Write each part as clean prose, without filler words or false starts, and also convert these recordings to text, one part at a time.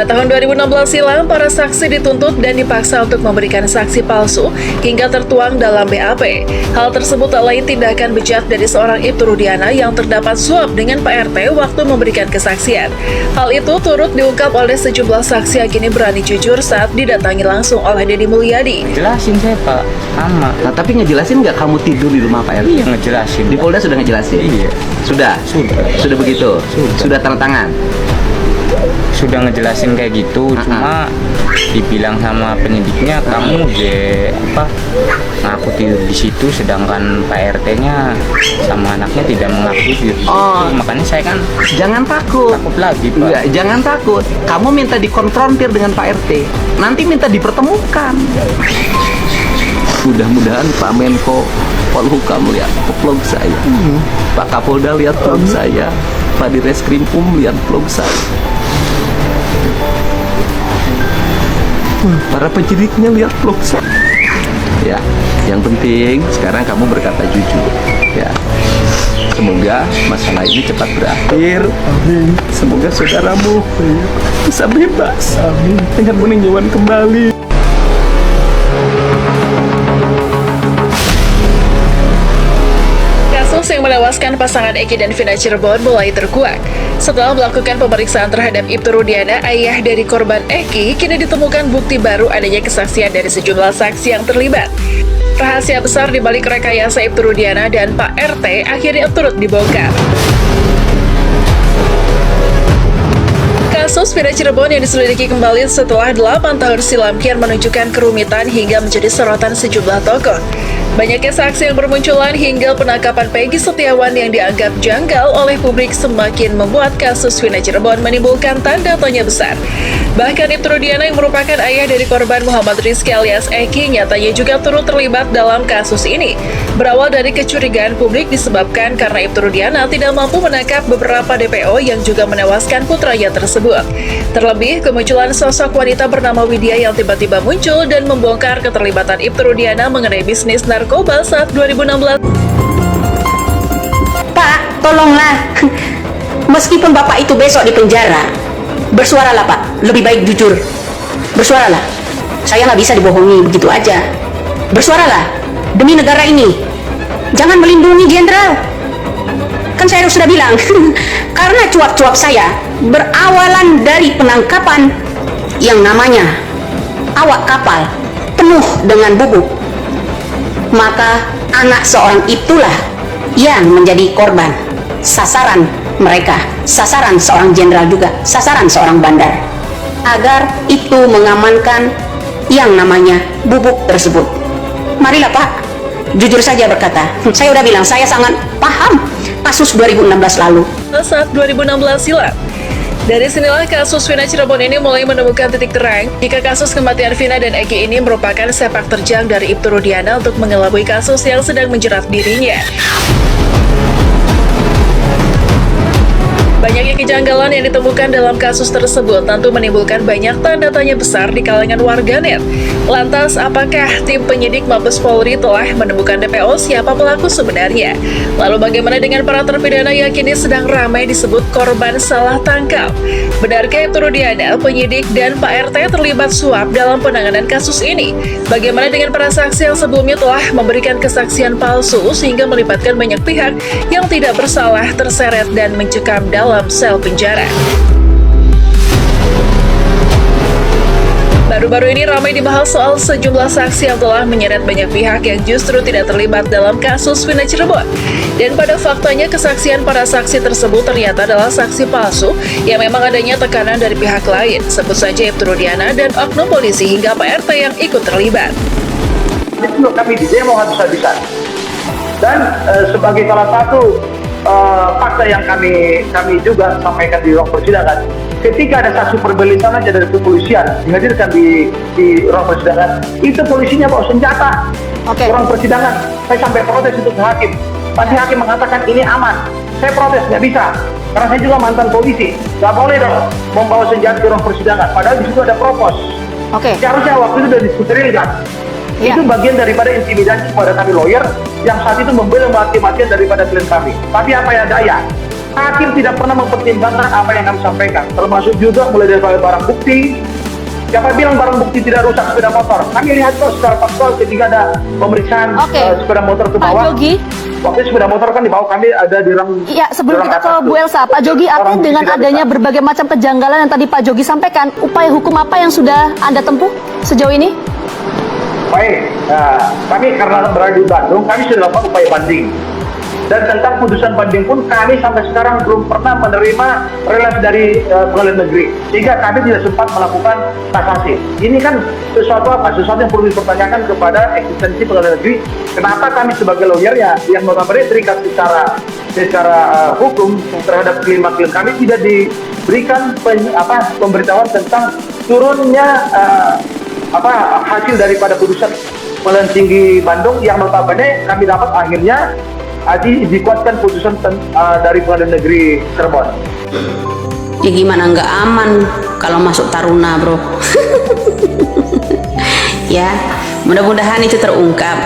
Pada tahun 2016 silam, para saksi dituntut dan dipaksa untuk memberikan saksi palsu hingga tertuang dalam BAP. Hal tersebut tak lain tindakan bejat dari seorang Ibtu Rudiana yang terdapat suap dengan Pak RT waktu memberikan kesaksian. Hal itu turut diungkap oleh sejumlah saksi yang kini berani jujur saat didatangi langsung oleh Deddy Mulyadi. Jelasin saya Pak, sama. Nah, tapi ngejelasin nggak kamu tidur di rumah Pak RT? Iya ngejelasin. Di Polda sudah ngejelasin? Iya. Sudah? Sudah begitu? Sudah tanda tangan? Sudah ngejelasin kayak gitu, cuma dibilang sama penyidiknya kamu ngaku tidur di situ, sedangkan Pak RT-nya sama anaknya tidak mengaku tidur di situ. Makanya saya kan jangan takut lagi Pak. Enggak, jangan takut. Kamu minta dikonfrontir dengan Pak RT, nanti minta dipertemukan. Mudah-mudahan Pak Menko Polhukam lihat vlog saya, Pak Kapolda lihat vlog saya, Pak Direskrim lihat vlog saya, para penyidiknya lihat vlog saya. Ya, yang penting sekarang kamu berkata jujur. Ya, semoga masalah ini cepat berakhir. Amin. Semoga saudaramu bisa bebas. Amin. Dengan meninjauan kembali. Kasus yang menewaskan pasangan Eki dan Vina Cirebon mulai terkuak. Setelah melakukan pemeriksaan terhadap Ibtu Rudiana, ayah dari korban Eki, kini ditemukan bukti baru adanya kesaksian dari sejumlah saksi yang terlibat. Rahasia besar di balik rekayasa Ibtu Rudiana dan Pak RT akhirnya turut dibongkar. Kasus Vina Cirebon yang diselidiki kembali setelah 8 tahun silam kian menunjukkan kerumitan hingga menjadi sorotan sejumlah tokoh. Banyaknya saksi yang bermunculan hingga penangkapan Peggy Setiawan yang dianggap janggal oleh publik semakin membuat kasus Vina Cirebon menimbulkan tanda tanya besar. Bahkan Ibtu Rudiana yang merupakan ayah dari korban Muhammad Rizky alias Eki nyatanya juga turut terlibat dalam kasus ini. Berawal dari kecurigaan publik disebabkan karena Ibtu Rudiana tidak mampu menangkap beberapa DPO yang juga menewaskan putranya tersebut. Terlebih, kemunculan sosok wanita bernama Widya yang tiba-tiba muncul dan membongkar keterlibatan Ibtu Rudiana mengenai bisnis narkoba saat 2016. Pak, tolonglah. Meskipun Bapak itu besok di penjara, bersuaralah Pak, lebih baik jujur. Bersuaralah. Saya nggak bisa dibohongi begitu aja. Bersuaralah demi negara ini. Jangan melindungi jenderal. Kan saya sudah bilang, karena cuap-cuap saya berawalan dari penangkapan yang namanya awak kapal penuh dengan bubuk. Maka anak seorang itulah yang menjadi korban, sasaran mereka, sasaran seorang jenderal juga, sasaran seorang bandar, agar itu mengamankan yang namanya bubuk tersebut. Marilah Pak, jujur saja berkata, saya udah bilang saya sangat paham kasus 2016 lalu. Saat 2016 silam, dari sinilah kasus Vina Cirebon ini mulai menemukan titik terang jika kasus kematian Vina dan Eki ini merupakan sepak terjang dari Ibtu Rudiana untuk mengelabui kasus yang sedang menjerat dirinya. Banyaknya kejanggalan yang ditemukan dalam kasus tersebut tentu menimbulkan banyak tanda tanya besar di kalangan warganet. Lantas, apakah tim penyidik Mabes Polri telah menemukan DPO siapa pelaku sebenarnya? Lalu bagaimana dengan para terpidana yang kini sedang ramai disebut korban salah tangkap? Benarkah Ibtu Rudiana, penyidik, dan Pak RT terlibat suap dalam penanganan kasus ini? Bagaimana dengan para saksi yang sebelumnya telah memberikan kesaksian palsu sehingga melibatkan banyak pihak yang tidak bersalah terseret dan mencekam dalam sel penjara? Baru-baru ini ramai dibahas soal sejumlah saksi yang telah menyeret banyak pihak yang justru tidak terlibat dalam kasus Vina Cirebon. Dan pada faktanya kesaksian para saksi tersebut ternyata adalah saksi palsu yang memang adanya tekanan dari pihak lain. Sebut saja Ibtu Rudiana dan oknum polisi hingga Pak RT yang ikut terlibat. Itu kami di demo habis-habisan. Dan sebagai salah satu fakta yang kami juga sampaikan di ruang persidangan, ketika ada saksi perbelisan aja dari kepolisian dihadirkan di ruang persidangan, itu polisinya bawa senjata. Ruang persidangan, saya sampai protes itu ke hakim, tapi hakim mengatakan ini aman. Saya protes, nggak bisa, karena saya juga mantan polisi, nggak boleh dong membawa senjata ke ruang persidangan, padahal di situ ada propos. Seharusnya waktu itu sudah disterilkan. Itu bagian daripada intimidasi kepada kami lawyer yang saat itu membela mati-matian daripada klien kami. Tapi apa ya daya, hakim tidak pernah mempertimbangkan apa yang kami sampaikan, termasuk juga mulai dari barang bukti. Siapa bilang barang bukti tidak rusak sepeda motor? Kami lihat kok secara faktual ketika ada pemeriksaan sepeda motor ke bawah. Pak Jogi, Waktu sepeda motor kan di bawah kami ada di rang. ya sebelum di rang kita ke atas Bu tuh. Elsa, Pak Jogi, Orang artinya bukti dengan tidak adanya rusak. berbagai macam kejanggalan yang tadi Pak Jogi sampaikan, upaya hukum apa yang sudah Anda tempuh sejauh ini? Baik, kami karena berada di Bandung, kami sudah lakukan upaya banding. Dan tentang putusan banding pun kami sampai sekarang belum pernah menerima relasi dari pengadilan negeri, sehingga kami tidak sempat melakukan kasasi. Ini kan sesuatu apa? Sesuatu yang perlu dipertanyakan kepada eksistensi pengadilan negeri. Kenapa kami sebagai lawyer ya, yang notabene terikat secara hukum terhadap klaim kami tidak diberikan pemberitahuan tentang turunnya hasil daripada putusan pengadilan tinggi Bandung yang notabene kami dapat akhirnya dikuatkan putusan dari pengadilan negeri Cirebon. Ya gimana nggak aman kalau masuk Taruna, bro. Ya, mudah-mudahan itu terungkap.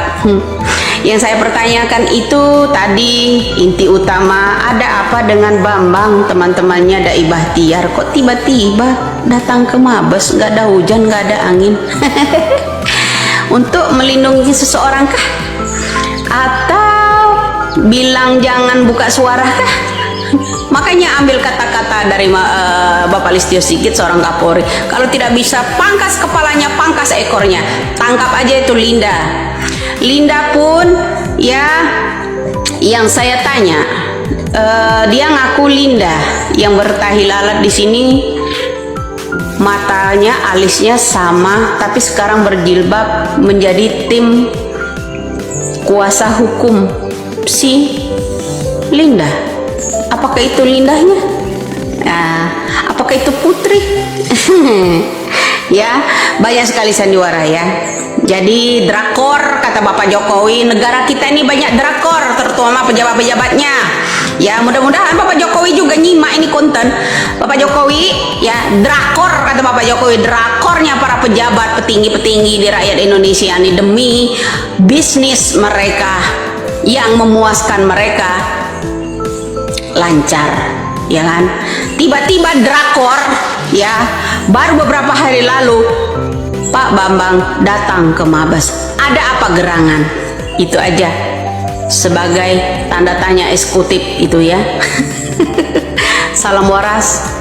Yang saya pertanyakan itu tadi inti utama, ada apa dengan Bambang, teman-temannya Dai Bahtiar, kok tiba-tiba datang ke Mabes, nggak ada hujan, nggak ada angin. Untuk melindungi seseorang kah? Atau bilang jangan buka suara kah? Makanya ambil kata-kata dari Bapak Listio Sigit, seorang Kapolri. Kalau tidak bisa pangkas kepalanya, pangkas ekornya. Tangkap aja itu Linda. Linda pun ya, yang saya tanya, dia ngaku Linda yang bertahi lalat di sini, matanya, alisnya sama, tapi sekarang berjilbab menjadi tim kuasa hukum si Linda. Apakah itu Lindanya? Nah, apakah itu Putri? Ya, banyak sekali sandiwara ya. Jadi drakor, kata Bapak Jokowi, negara kita ini banyak drakor, terutama pejabat-pejabatnya. Ya, mudah-mudahan Bapak Jokowi juga nyimak ini konten. Bapak Jokowi, ya, drakor, kata Bapak Jokowi, drakornya para pejabat, petinggi-petinggi di rakyat Indonesia ini demi bisnis mereka yang memuaskan mereka lancar, ya kan? Tiba-tiba drakor, ya, baru beberapa hari lalu Pak Bambang datang ke Mabes. Ada apa gerangan? Itu aja sebagai tanda tanya eksekutif itu ya. Salam waras,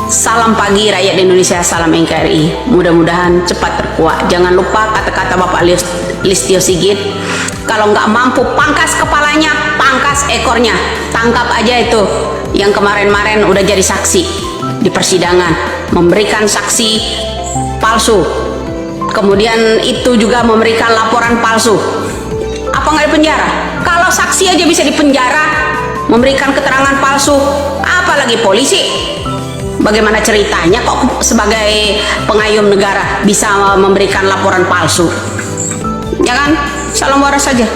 salam pagi rakyat Indonesia, salam NKRI. Mudah-mudahan cepat terkuak. Jangan lupa kata-kata Bapak Listio Sigit, kalau nggak mampu pangkas kepalanya, pangkas ekornya. Tangkap aja itu yang kemarin-kemarin udah jadi saksi di persidangan, memberikan saksi palsu, kemudian itu juga memberikan laporan palsu. Apa nggak dipenjara? Kalau saksi aja bisa dipenjara, memberikan keterangan palsu, apalagi polisi. Bagaimana ceritanya kok sebagai pengayom negara bisa memberikan laporan palsu? Ya kan? Salam waras saja.